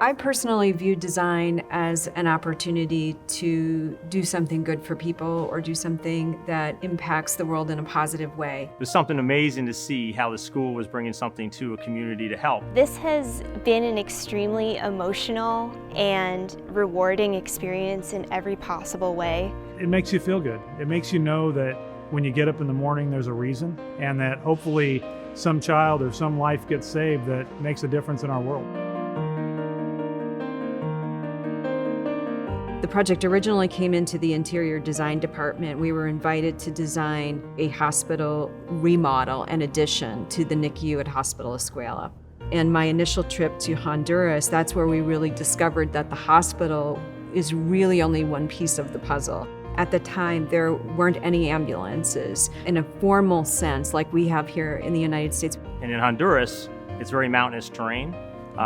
I personally view design as an opportunity to do something good for people or do something that impacts the world in a positive way. It was something amazing to see how the school was bringing something to a community to help. This has been an extremely emotional and rewarding experience in every possible way. It makes you feel good. It makes you know that when you get up in the morning, there's a reason, and that hopefully some child or some life gets saved that makes a difference in our world. The project originally came into the interior design department. We were invited to design a hospital remodel and addition to the NICU at Hospital Escuela. And my initial trip to Honduras, that's where we really discovered that the hospital is really only one piece of the puzzle. At the time, there weren't any ambulances in a formal sense like we have here in the United States. And in Honduras, it's very mountainous terrain.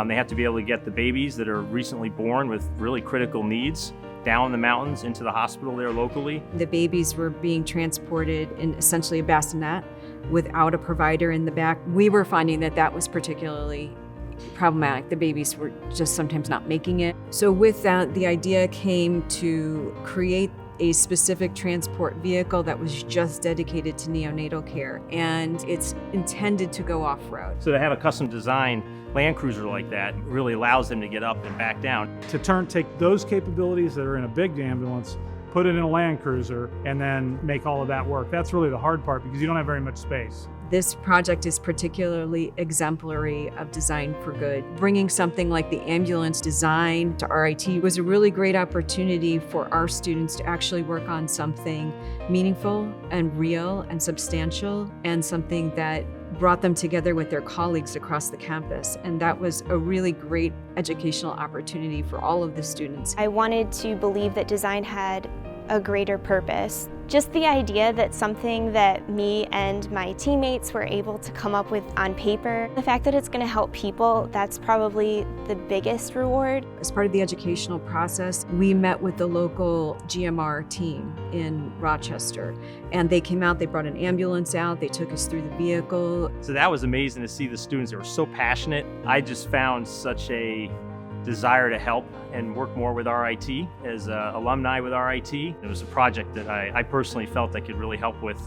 They have to be able to get the babies that are recently born with really critical needs down in the mountains into the hospital there locally. The babies were being transported in essentially a bassinet without a provider in the back. We were finding that that was particularly problematic. The babies were just sometimes not making it. So with that, the idea came to create a specific transport vehicle that was just dedicated to neonatal care, and it's intended to go off-road. So to have a custom designed Land Cruiser like that really allows them to get up and back down. To take those capabilities that are in a big ambulance, put it in a Land Cruiser, and then make all of that work. That's really the hard part because you don't have very much space. This project is particularly exemplary of design for good. Bringing something like the ambulance design to RIT was a really great opportunity for our students to actually work on something meaningful and real and substantial, and something that brought them together with their colleagues across the campus. And that was a really great educational opportunity for all of the students. I wanted to believe that design had a greater purpose. Just the idea that something that me and my teammates were able to come up with on paper, the fact that it's going to help people, that's probably the biggest reward. As part of the educational process, we met with the local GMR team in Rochester, and they came out, they brought an ambulance out, they took us through the vehicle. So that was amazing to see the students. They were so passionate. I just found such a desire to help and work more with RIT as alumni with RIT. It was a project that I personally felt I could really help with,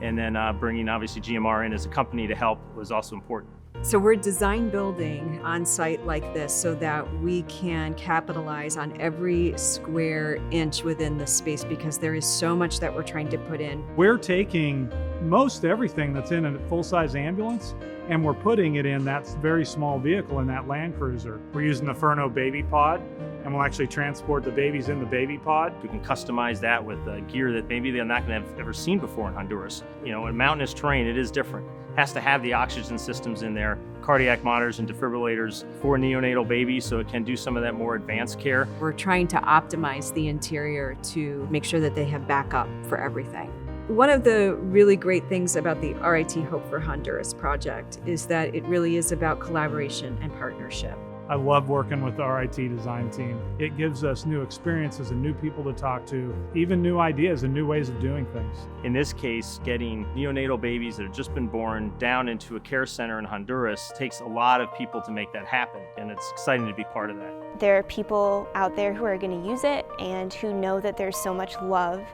and then bringing obviously GMR in as a company to help was also important. So we're design building on site like this so that we can capitalize on every square inch within the space, because there is so much that we're trying to put in. We're taking most everything that's in a full-size ambulance and we're putting it in that very small vehicle in that Land Cruiser. We're using the Furno baby pod, and we'll actually transport the babies in the baby pod. We can customize that with gear that maybe they're not going to have ever seen before in Honduras. You know, in mountainous terrain, it is different. Has to have the oxygen systems in there, cardiac monitors and defibrillators for neonatal babies, so it can do some of that more advanced care. We're trying to optimize the interior to make sure that they have backup for everything. One of the really great things about the RIT Hope for Honduras project is that it really is about collaboration and partnership. I love working with the RIT design team. It gives us new experiences and new people to talk to, even new ideas and new ways of doing things. In this case, getting neonatal babies that have just been born down into a care center in Honduras takes a lot of people to make that happen, and it's exciting to be part of that. There are people out there who are going to use it and who know that there's so much love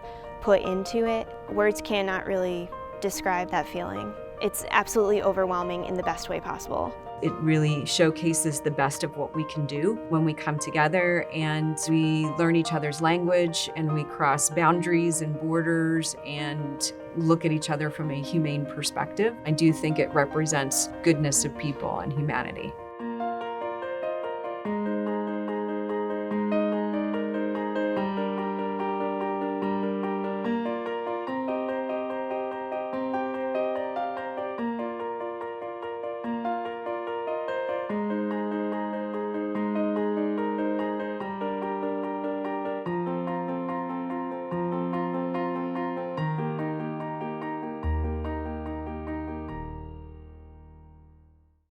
put into it. Words cannot really describe that feeling. It's absolutely overwhelming in the best way possible. It really showcases the best of what we can do when we come together and we learn each other's language and we cross boundaries and borders and look at each other from a humane perspective. I do think it represents goodness of people and humanity.